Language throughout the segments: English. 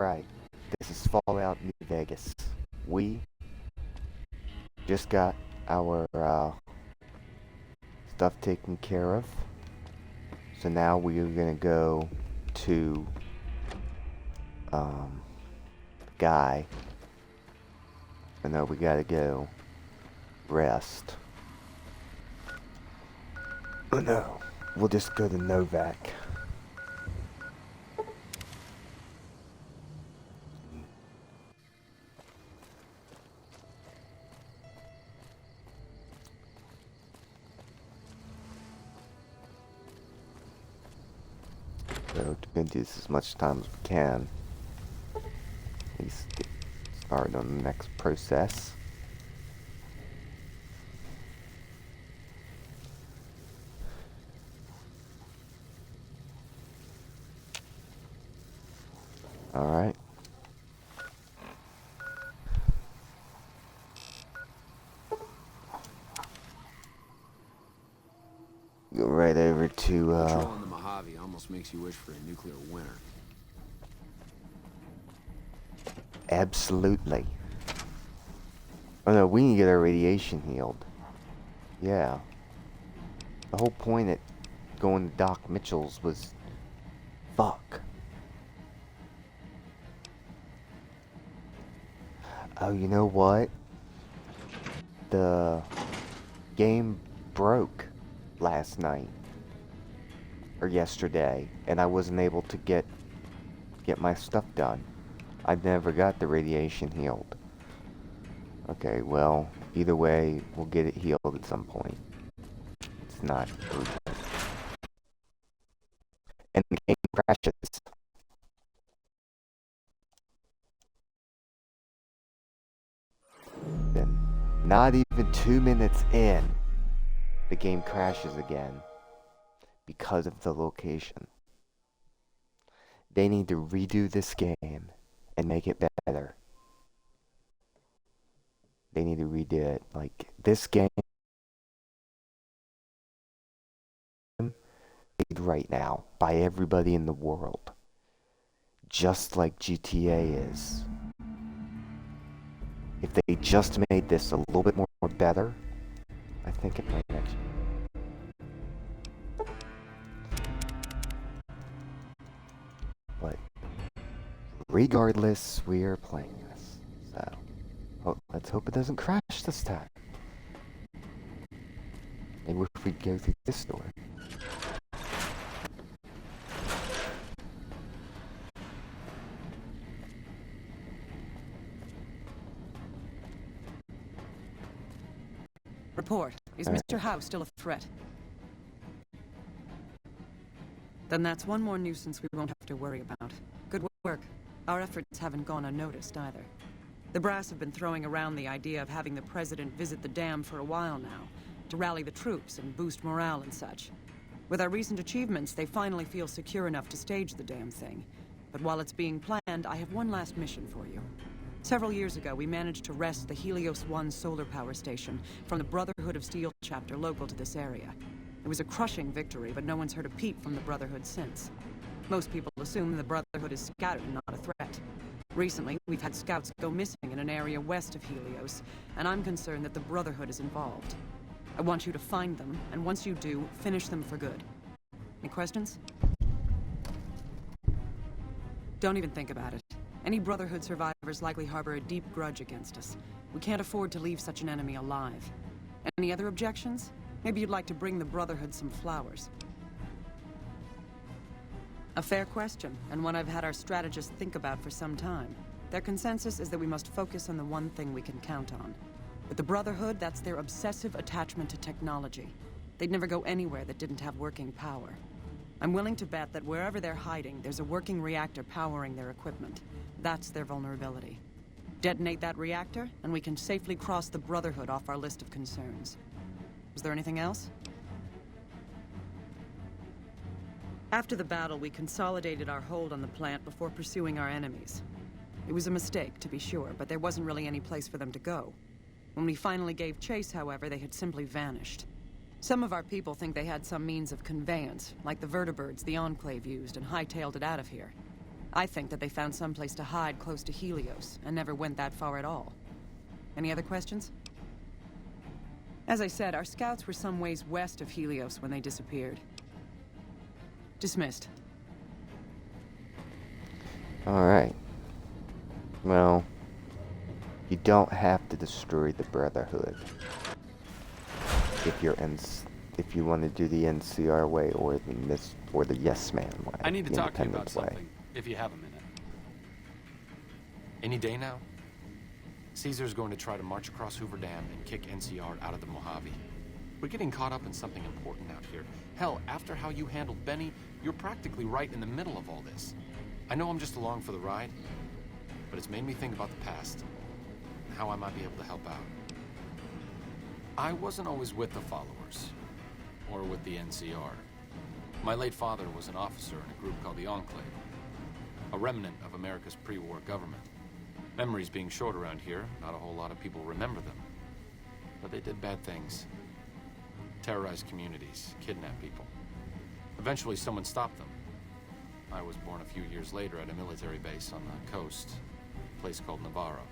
Right. This is Fallout New Vegas. We just got our stuff taken care of. So now we are gonna go to Guy. I know we gotta go rest. Oh no. We'll just go to Novak. So we're gonna do this as much time as we can. At least get started on the next process. Alright. Go right over to Patrolling the Mojave almost makes you wish for a nuclear winter. Absolutely. Oh no, we need to get our radiation healed. Yeah. The whole point at going to Doc Mitchell's was... Fuck. Oh, you know what? The game broke last night. Or yesterday. And I wasn't able to get my stuff done. I never got the radiation healed. Okay, well, either way, we'll get it healed at some point. It's not urgent. And the game crashes. Then, not even 2 minutes in, the game crashes again. Because of the location. They need to redo this game and make it better. They need to redo it. Like, this game made right now by everybody in the world. Just like GTA is. If they just made this a little bit more better, I think it might actually. But regardless, we are playing this. So, let's hope it doesn't crash this time. Maybe if we go through this door. Report. Is Mr. Howe still a threat? Then that's one more nuisance we won't have to worry about. Good work. Our efforts haven't gone unnoticed either. The brass have been throwing around the idea of having the president visit the dam for a while now, to rally the troops and boost morale and such. With our recent achievements, they finally feel secure enough to stage the damn thing. But while it's being planned, I have one last mission for you. Several years ago, we managed to wrest the Helios 1 solar power station from the Brotherhood of Steel chapter local to this area. It was a crushing victory, but no one's heard a peep from the Brotherhood since. Most people assume the Brotherhood is scattered and not a threat. Recently, we've had scouts go missing in an area west of Helios, and I'm concerned that the Brotherhood is involved. I want you to find them, and once you do, finish them for good. Any questions? Don't even think about it. Any Brotherhood survivors likely harbor a deep grudge against us. We can't afford to leave such an enemy alive. Any other objections? Maybe you'd like to bring the Brotherhood some flowers. A fair question, and one I've had our strategists think about for some time. Their consensus is that we must focus on the one thing we can count on. With the Brotherhood, that's their obsessive attachment to technology. They'd never go anywhere that didn't have working power. I'm willing to bet that wherever they're hiding, there's a working reactor powering their equipment. That's their vulnerability. Detonate that reactor, and we can safely cross the Brotherhood off our list of concerns. Was there anything else? After the battle, we consolidated our hold on the plant before pursuing our enemies. It was a mistake, to be sure, but there wasn't really any place for them to go. When we finally gave chase, however, they had simply vanished. Some of our people think they had some means of conveyance, like the vertibirds the Enclave used, and hightailed it out of here. I think that they found someplace to hide close to Helios, and never went that far at all. Any other questions? As I said, our scouts were some ways west of Helios when they disappeared. Dismissed. Alright. Well, you don't have to destroy the Brotherhood if you want to do the NCR way or the Yes Man way. I need to the talk to you independent about way. something, if you have a minute. Any day now, Caesar's going to try to march across Hoover Dam and kick NCR out of the Mojave. We're getting caught up in something important out here. Hell, after how you handled Benny, you're practically right in the middle of all this. I know I'm just along for the ride, but it's made me think about the past and how I might be able to help out. I wasn't always with the followers, or with the NCR. My late father was an officer in a group called the Enclave, a remnant of America's pre-war government. Memories being short around here, not a whole lot of people remember them. But they did bad things. Terrorized communities, kidnapped people. Eventually someone stopped them. I was born a few years later at a military base on the coast, a place called Navarro.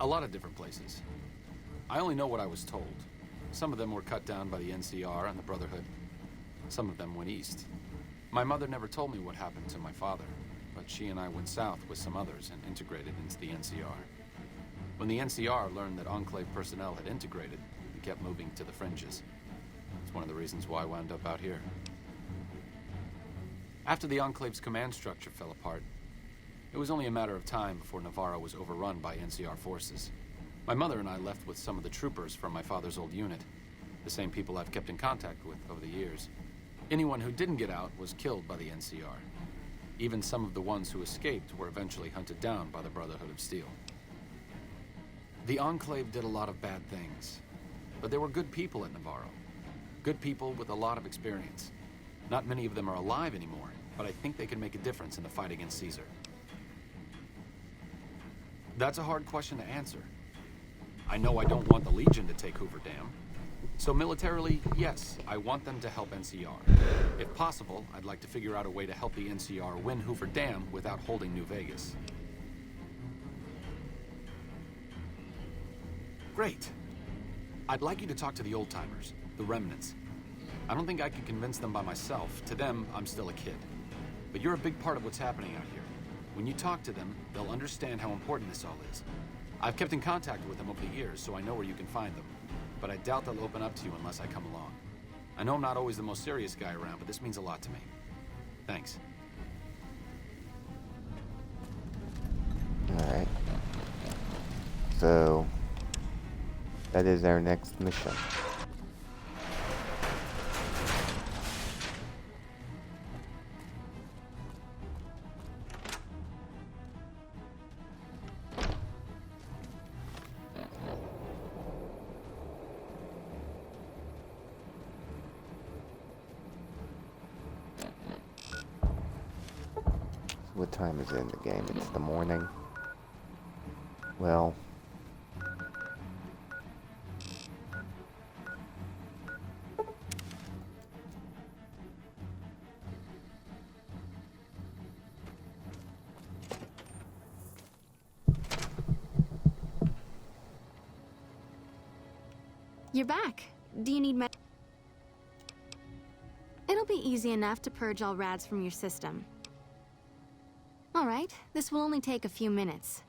A lot of different places. I only know what I was told. Some of them were cut down by the NCR and the Brotherhood. Some of them went east. My mother never told me what happened to my father, but she and I went south with some others and integrated into the NCR. When the NCR learned that Enclave personnel had integrated, we kept moving to the fringes. It's one of the reasons why I wound up out here. After the Enclave's command structure fell apart, it was only a matter of time before Navarro was overrun by NCR forces. My mother and I left with some of the troopers from my father's old unit, the same people I've kept in contact with over the years. Anyone who didn't get out was killed by the NCR. Even some of the ones who escaped were eventually hunted down by the Brotherhood of Steel. The Enclave did a lot of bad things, but there were good people at Navarro. Good people with a lot of experience. Not many of them are alive anymore, but I think they can make a difference in the fight against Caesar. That's a hard question to answer. I know I don't want the Legion to take Hoover Dam. So militarily, yes, I want them to help NCR. If possible, I'd like to figure out a way to help the NCR win Hoover Dam without holding New Vegas. Great. I'd like you to talk to the old-timers, the remnants. I don't think I could convince them by myself. To them, I'm still a kid. But you're a big part of what's happening out here. When you talk to them, they'll understand how important this all is. I've kept in contact with them over the years, so I know where you can find them. But I doubt they'll open up to you unless I come along. I know I'm not always the most serious guy around, but this means a lot to me. Thanks. Alright. So, that is our next mission. What time is it in the game? It's the morning. Well, You're back. Do you need It'll be easy enough to purge all rads from your system. All right, this will only take a few minutes.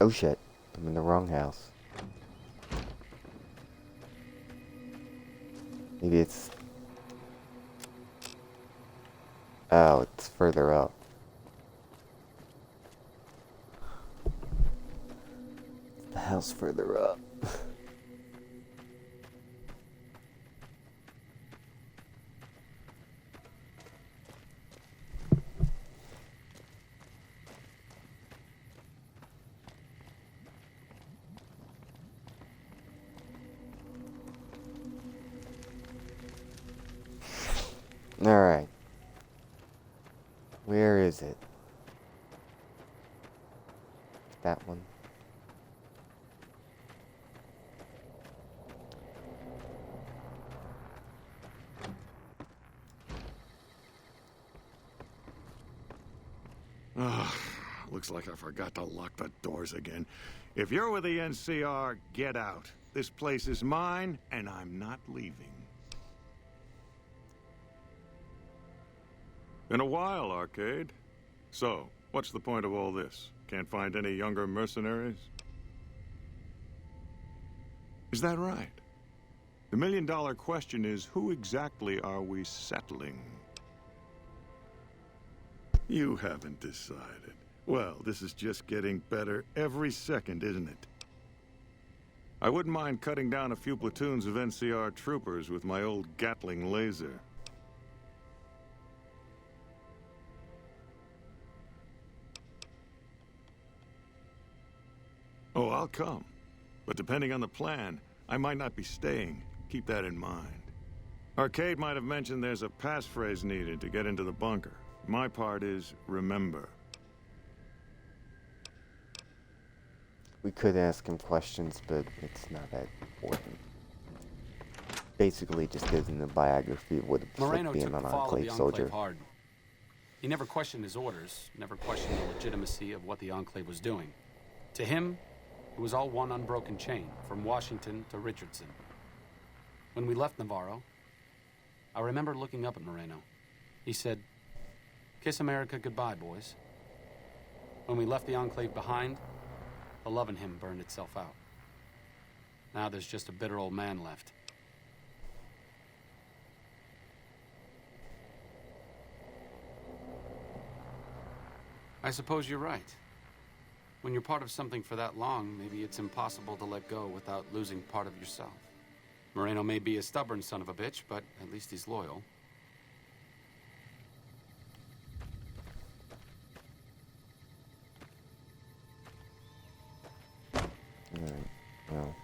oh shit. Let I'm in the wrong house. Maybe it's... Oh, it's further up. The house further up. Alright. Where is it? That one. Looks like I forgot to lock the doors again. If you're with the NCR, get out. This place is mine, and I'm not leaving. In a while, Arcade. So, what's the point of all this? Can't find any younger mercenaries? Is that right? The million-dollar question is, who exactly are we settling? You haven't decided. Well, this is just getting better every second, isn't it? I wouldn't mind cutting down a few platoons of NCR troopers with my old Gatling laser. Oh, I'll come. But depending on the plan, I might not be staying. Keep that in mind. Arcade might have mentioned there's a passphrase needed to get into the bunker. My part is, remember. We could ask him questions, but it's not that important. Basically, just gives him the biography of what it's like Moreno being took an the fall of Enclave the soldier. Enclave hard. He never questioned his orders, never questioned the legitimacy of what the Enclave was doing. To him, it was all one unbroken chain, from Washington to Richardson. When we left Navarro, I remember looking up at Moreno. He said, "Kiss America goodbye, boys." When we left the Enclave behind, the love in him burned itself out. Now there's just a bitter old man left. I suppose you're right. When you're part of something for that long, maybe it's impossible to let go without losing part of yourself. Moreno may be a stubborn son of a bitch, but at least he's loyal. Alright, well.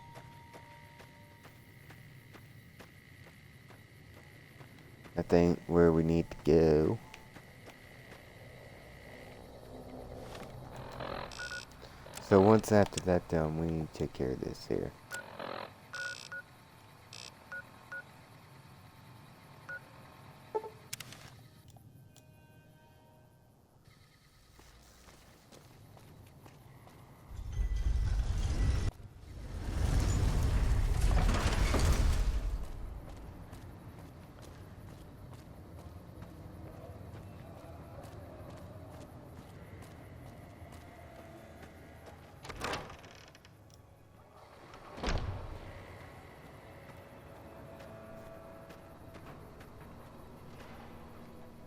I think where we need to go. So once after that done, we need to take care of this here.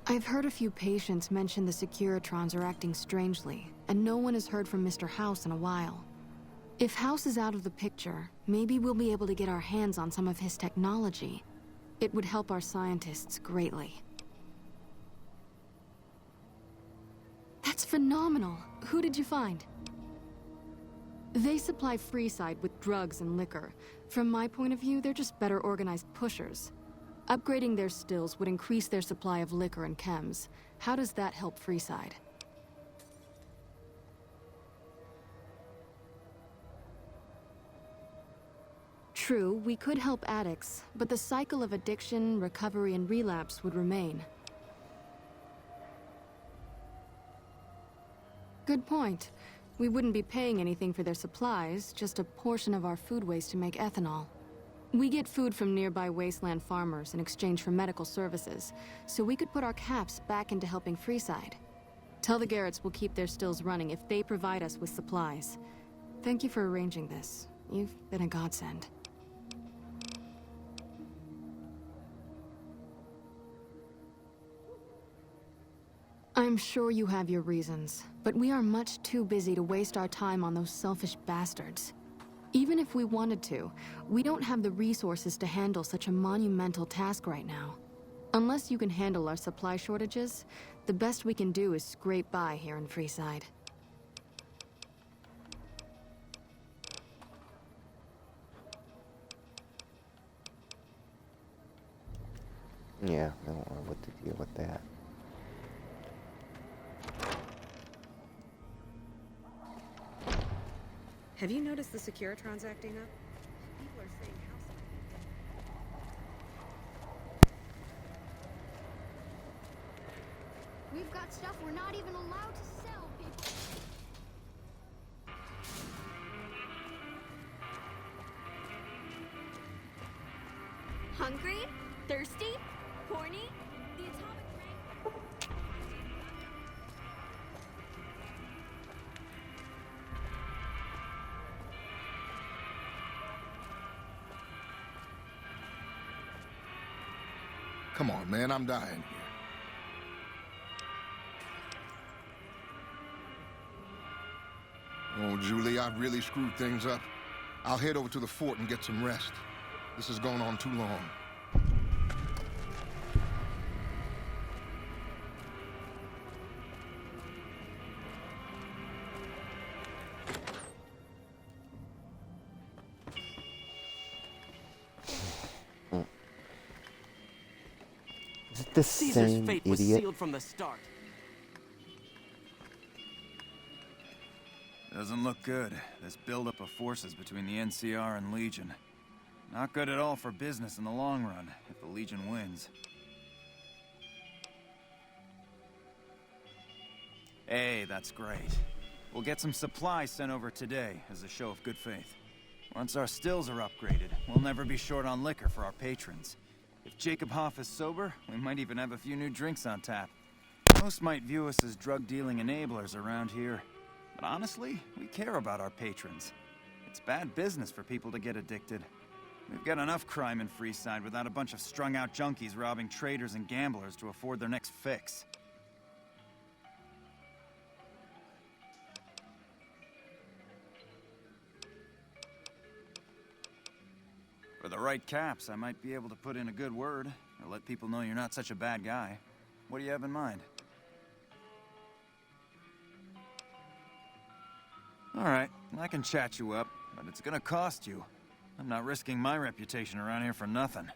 I've heard a few patients mention the Securitrons are acting strangely, and no one has heard from Mr. House in a while. If House is out of the picture, maybe we'll be able to get our hands on some of his technology. It would help our scientists greatly. That's phenomenal! Who did you find? They supply Freeside with drugs and liquor. From my point of view, they're just better organized pushers. Upgrading their stills would increase their supply of liquor and chems. How does that help Freeside? True, we could help addicts, but the cycle of addiction, recovery, and relapse would remain. Good point. We wouldn't be paying anything for their supplies, just a portion of our food waste to make ethanol. We get food from nearby wasteland farmers in exchange for medical services, so we could put our caps back into helping Freeside. Tell the Garretts we'll keep their stills running if they provide us with supplies. Thank you for arranging this. You've been a godsend. I'm sure you have your reasons, but we are much too busy to waste our time on those selfish bastards. Even if we wanted to, we don't have the resources to handle such a monumental task right now. Unless you can handle our supply shortages, the best we can do is scrape by here in Freeside. Yeah, I don't know what to deal with that. Have you noticed the Securitrons acting up? People are saying house. We've got stuff we're not even allowed to sell, people. Hungry? Thirsty? Horny? The atomic ray? Come on, man, I'm dying here. Oh, Julie, I've really screwed things up. I'll head over to the fort and get some rest. This has gone on too long. Is it the Caesar's same fate was idiot? sealed from the start. Doesn't look good, this buildup of forces between the NCR and Legion. Not good at all for business in the long run, if the Legion wins. Hey, that's great. We'll get some supplies sent over today, as a show of good faith. Once our stills are upgraded, we'll never be short on liquor for our patrons. If Jacob Hoff is sober, we might even have a few new drinks on tap. Most might view us as drug-dealing enablers around here. But honestly, we care about our patrons. It's bad business for people to get addicted. We've got enough crime in Freeside without a bunch of strung-out junkies robbing traders and gamblers to afford their next fix. For the right caps, I might be able to put in a good word, or let people know you're not such a bad guy. What do you have in mind? All right, I can chat you up, but it's gonna cost you. I'm not risking my reputation around here for nothing.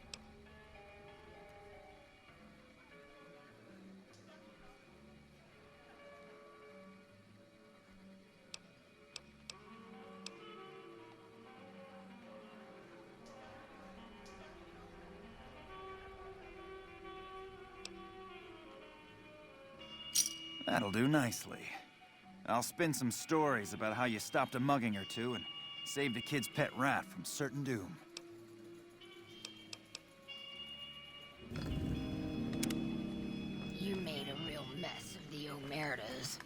That'll do nicely. I'll spin some stories about how you stopped a mugging or two and saved a kid's pet rat from certain doom. You made a real mess of the Omertas.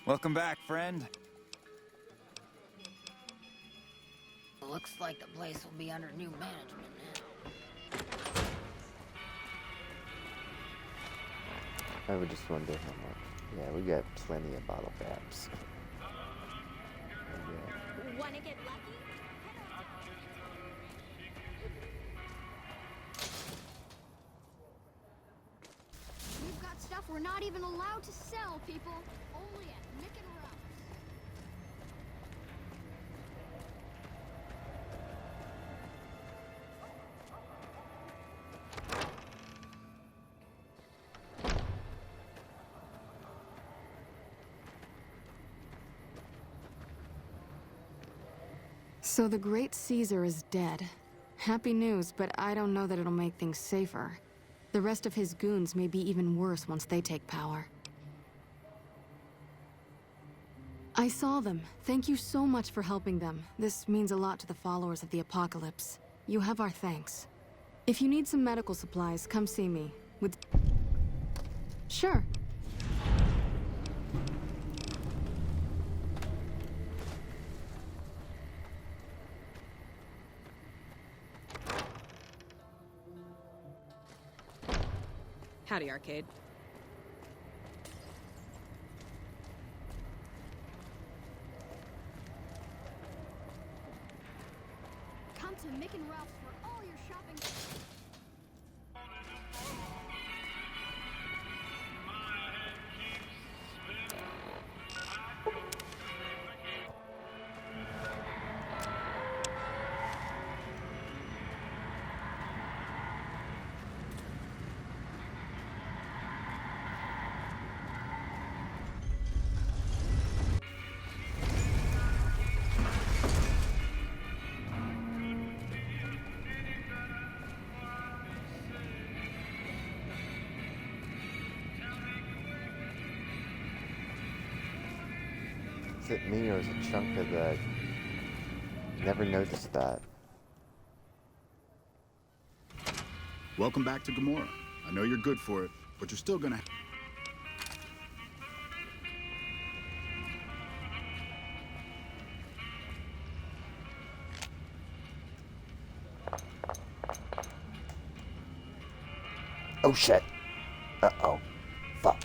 Welcome back, friend. Looks like the place will be under new management now. I would just wonder how much. Yeah, we got plenty of bottle caps. Yeah. Wanna get lucky? We've got stuff we're not even allowed to sell, people. Only at Mick and Ralph's. So the great Caesar is dead. Happy news, but I don't know that it'll make things safer. The rest of his goons may be even worse once they take power. I saw them. Thank you so much for helping them. This means a lot to the followers of the Apocalypse. You have our thanks. If you need some medical supplies, come see me. With... Sure. Howdy, Arcade. Come to Mick and Ralph's for all your shopping. Is it me or is it Chunka that never noticed that? Welcome back to Gamora. I know you're good for it, but you're still gonna... Oh shit! Uh-oh. Fuck.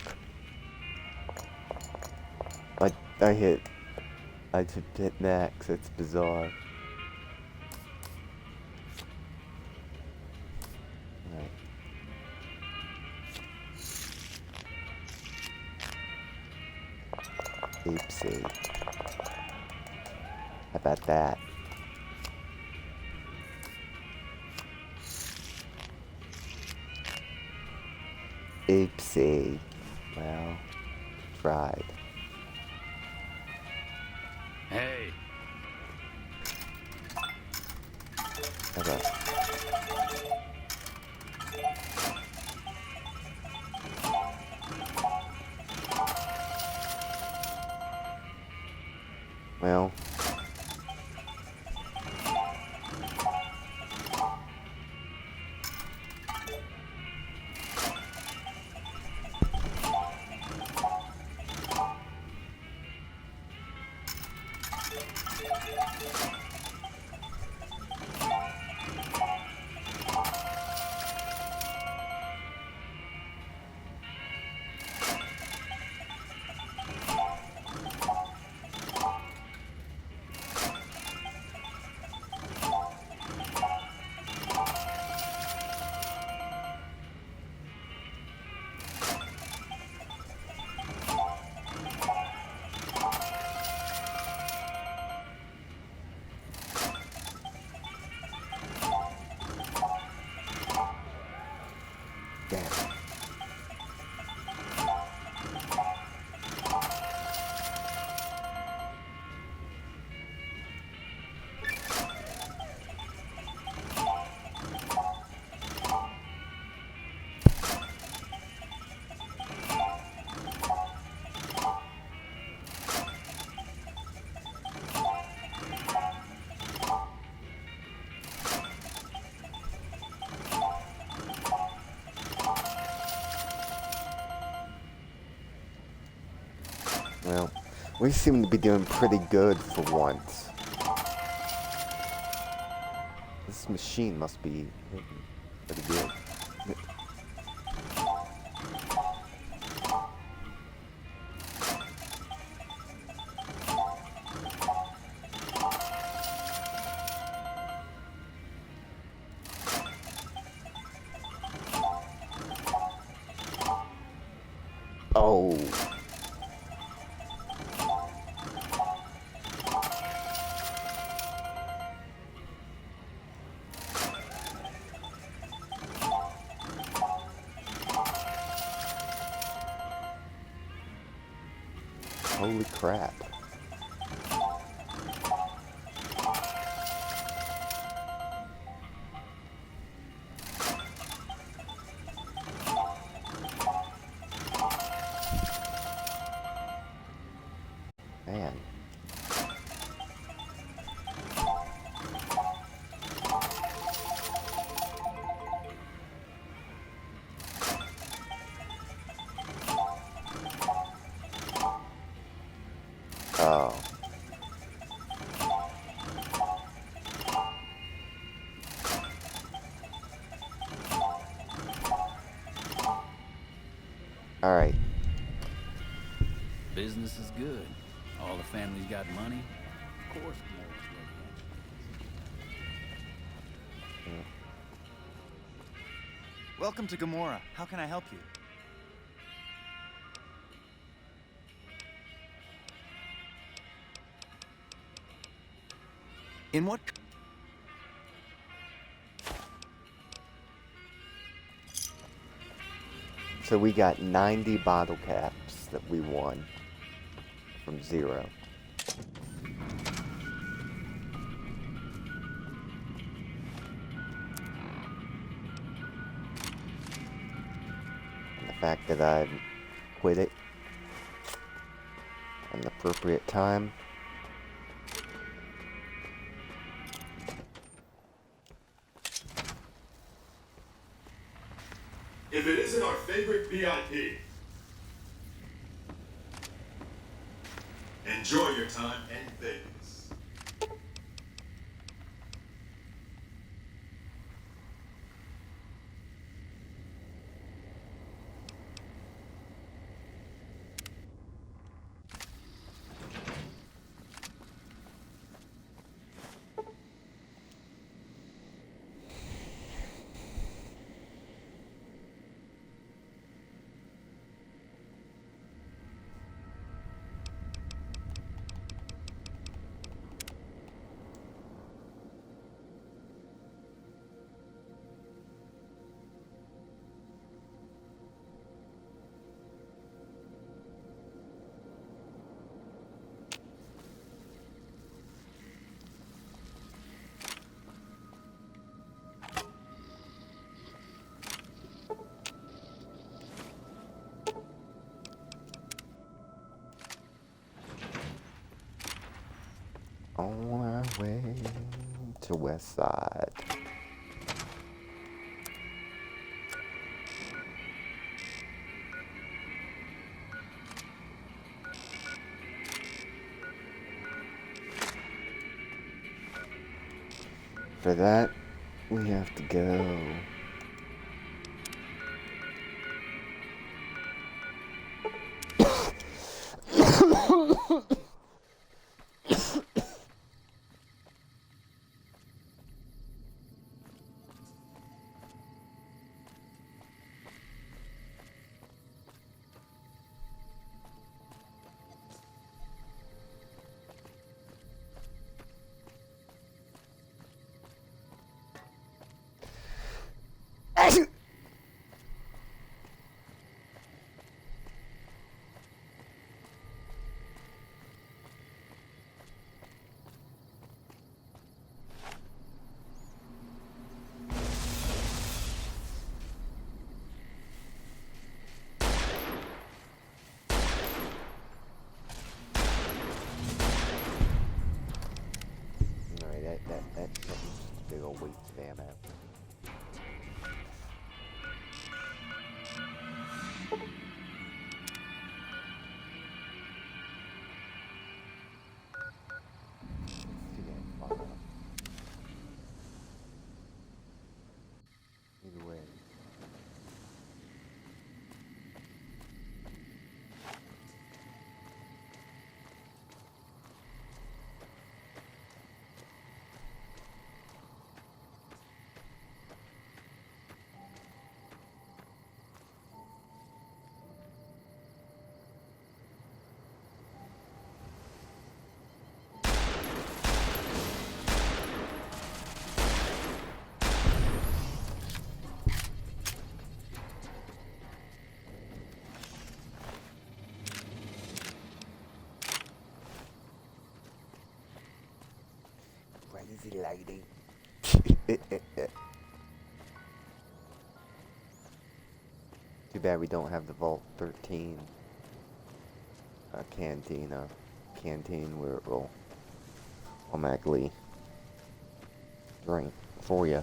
I just hit Max, it's bizarre. Alright. Oopsie. How about that? Oopsie. Well, tried. Hey. Okay. Well. Damn. Well, we seem to be doing pretty good for once. This machine must be pretty good. Oh. Holy crap. Man. Alright. Business is good. All the families got money. Of course, Gamora's ready. Welcome to Gamora. How can I help you? In what? So we got 90 bottle caps that we won from 0. And the fact that I quit it at an appropriate time. If it isn't our favorite VIP, enjoy your time in Vegas. On our way to West Side. For that, we have to go. That's just a big old weight spam out. Either way. Crazy lady. Too bad we don't have the Vault 13 canteen where it will automatically drink for you.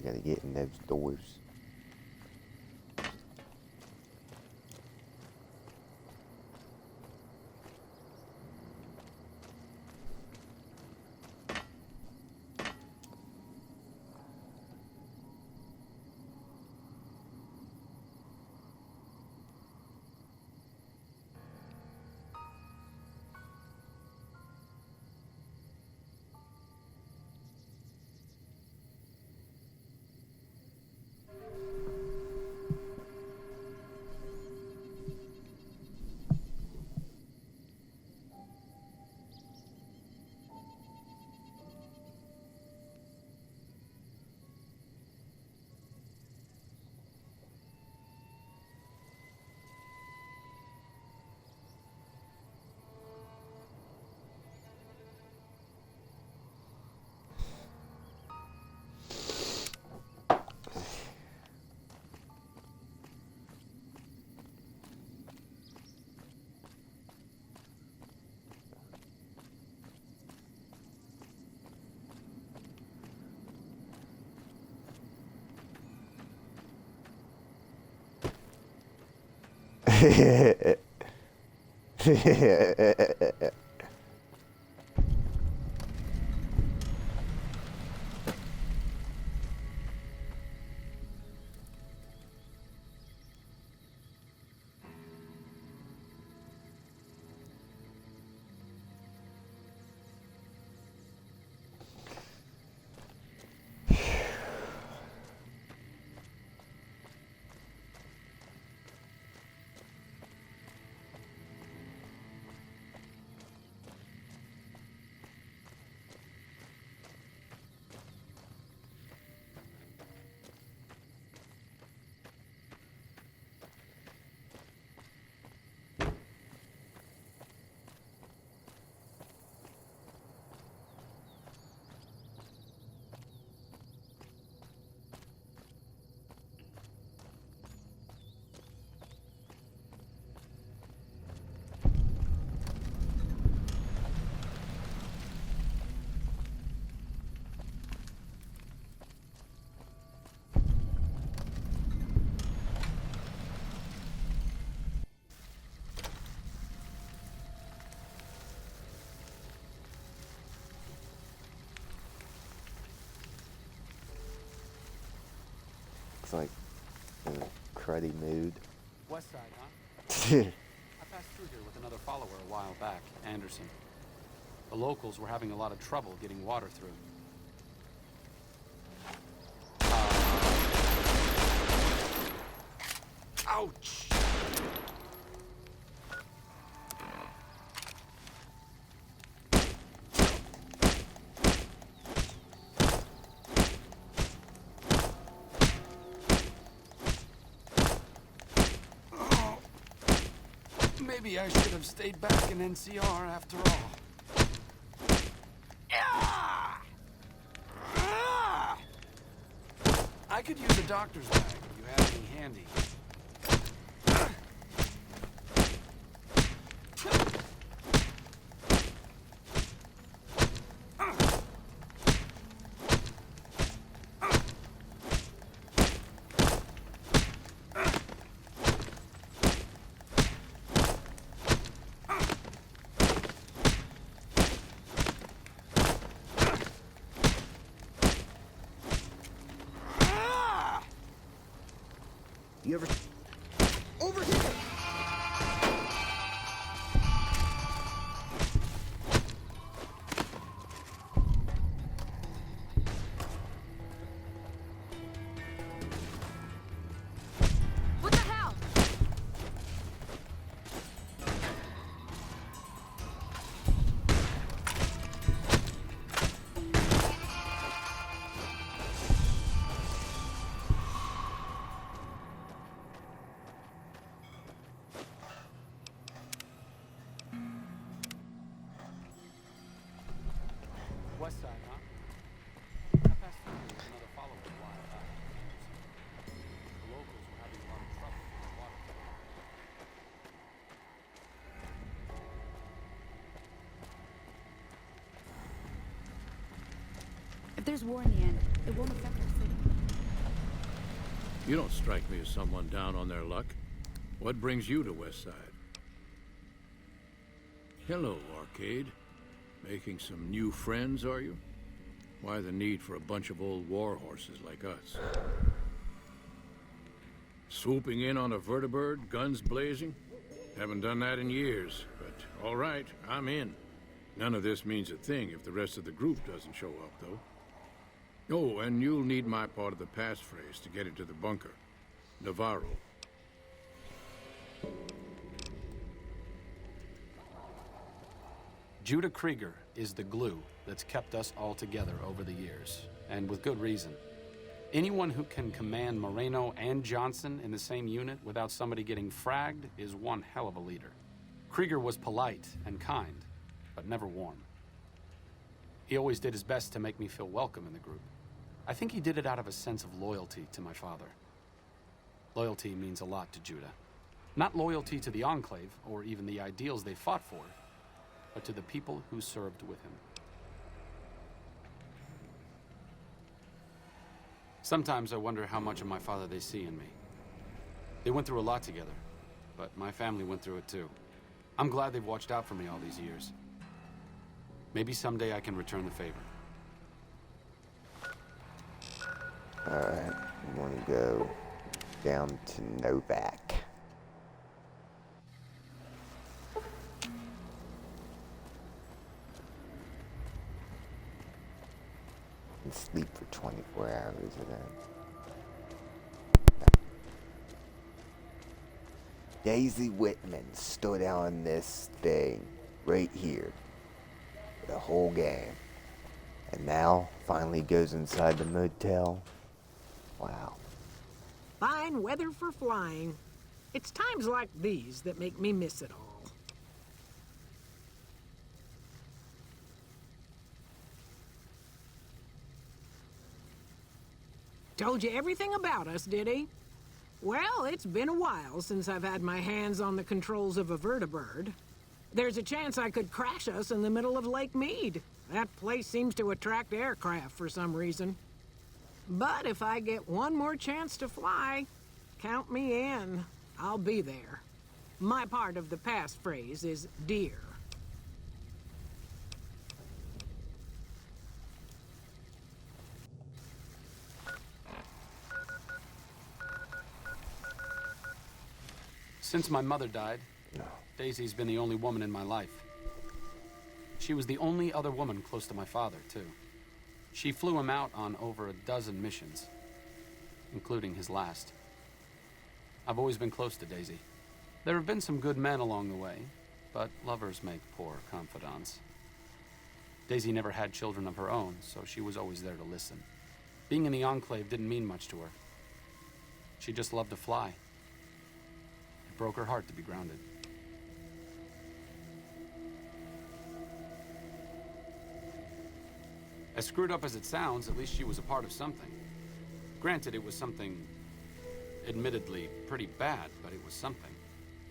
I gotta get in those doors. Like in a cruddy mood. West side, huh? I passed through here with another follower a while back, Anderson. The locals were having a lot of trouble getting water through. Ouch! Maybe I should have stayed back in NCR after all. I could use a doctor's bag if you have any handy. You ever... Over here! What the hell? West side, huh? I passed through here with another follower a while back. The locals were having a lot of trouble getting water through. If there's war in the end, it won't affect our city. You don't strike me as someone down on their luck. What brings you to Westside? Hello, Arcade. Making some new friends, are you? Why the need for a bunch of old war horses like us? Swooping in on a vertibird, guns blazing? Haven't done that in years, but all right, I'm in. None of this means a thing if the rest of the group doesn't show up, though. Oh, and you'll need my part of the passphrase to get into the bunker. Navarro. Judah Krieger is the glue that's kept us all together over the years, and with good reason. Anyone who can command Moreno and Johnson in the same unit without somebody getting fragged is one hell of a leader. Krieger was polite and kind, but never warm. He always did his best to make me feel welcome in the group. I think he did it out of a sense of loyalty to my father. Loyalty means a lot to Judah. Not loyalty to the Enclave, or even the ideals they fought for, but to the people who served with him. Sometimes I wonder how much of my father they see in me. They went through a lot together, but my family went through it too. I'm glad they've watched out for me all these years. Maybe someday I can return the favor. Alright, I want to go down to Novak. And sleep for 24 hours and then. Daisy Whitman stood on this thing right here the whole game. And now finally goes inside the motel. Wow. Fine weather for flying. It's times like these that make me miss it all. Told you everything about us, did he? Well, it's been a while since I've had my hands on the controls of a vertibird. There's a chance I could crash us in the middle of Lake Mead. That place seems to attract aircraft for some reason. But if I get one more chance to fly, count me in. I'll be there. My part of the passphrase is dear. Since my mother died, Daisy's been the only woman in my life. She was the only other woman close to my father, too. She flew him out on over a dozen missions, including his last. I've always been close to Daisy. There have been some good men along the way, but lovers make poor confidants. Daisy never had children of her own, so she was always there to listen. Being in the Enclave didn't mean much to her. She just loved to fly. It broke her heart to be grounded. As screwed up as it sounds, at least she was a part of something. Granted, it was something admittedly pretty bad, but it was something.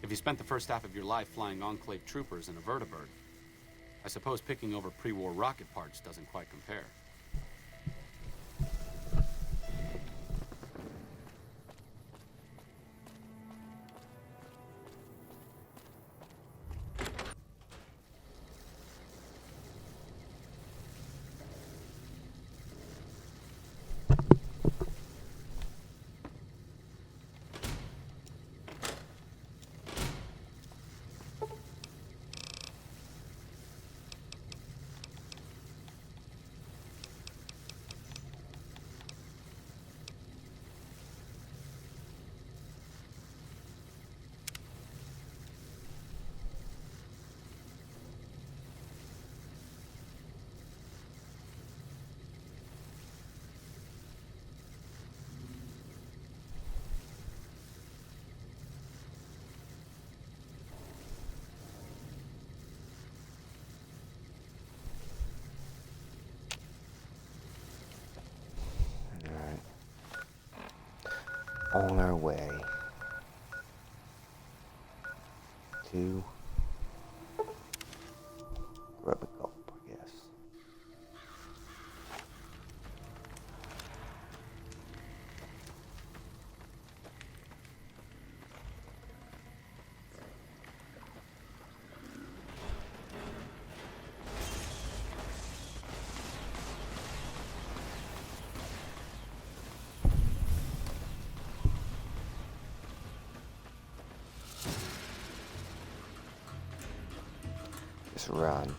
If you spent the first half of your life flying Enclave troopers in a vertibird, I suppose picking over pre-war rocket parts doesn't quite compare. On our way to Rubber Gulp, I guess. run.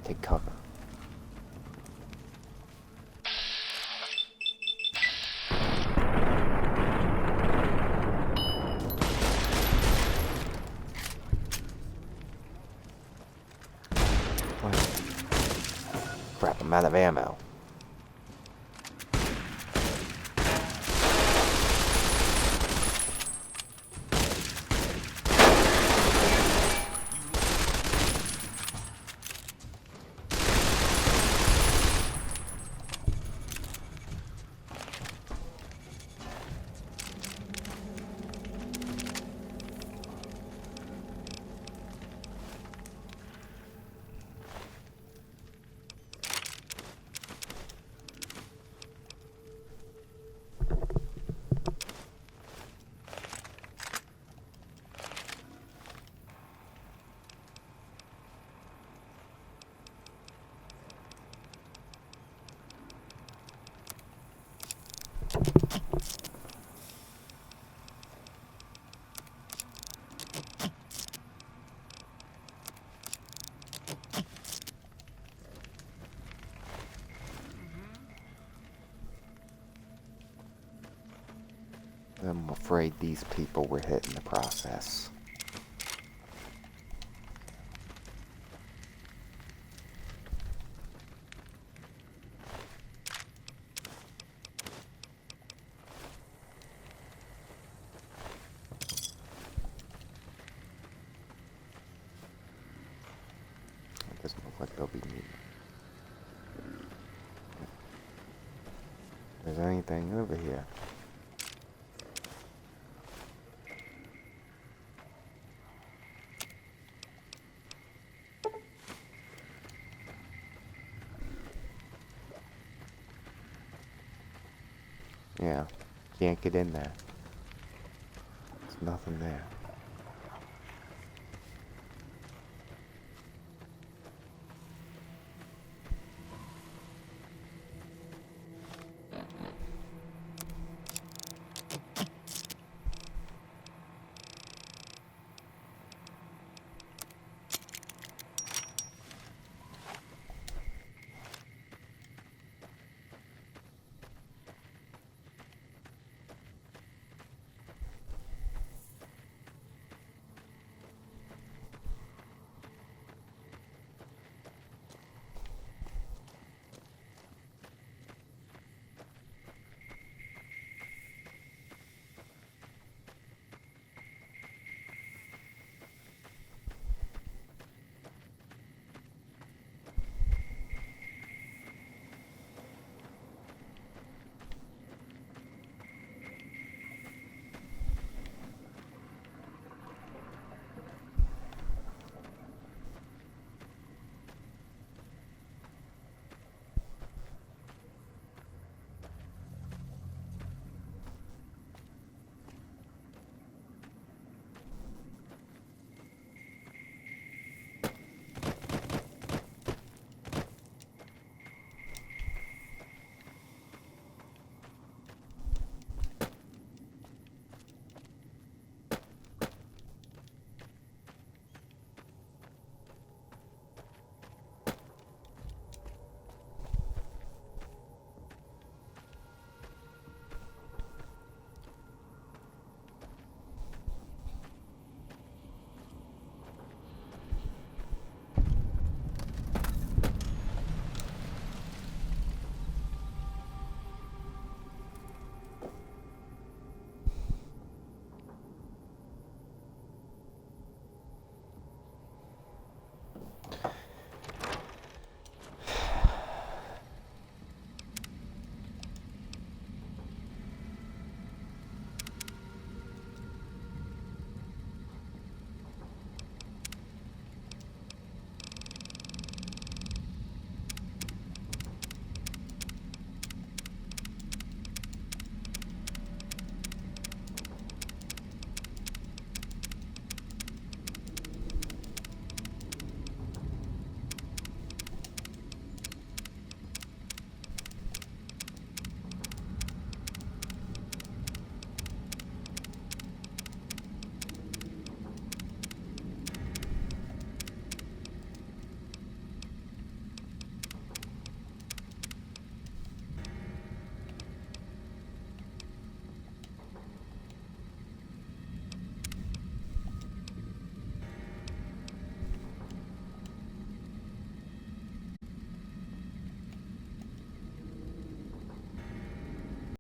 Take cover. Crap, I'm out of ammo. I'm afraid these people were hit in the process. It doesn't look like they'll be needed. If there's anything over here. Yeah, can't get in there. There's nothing there.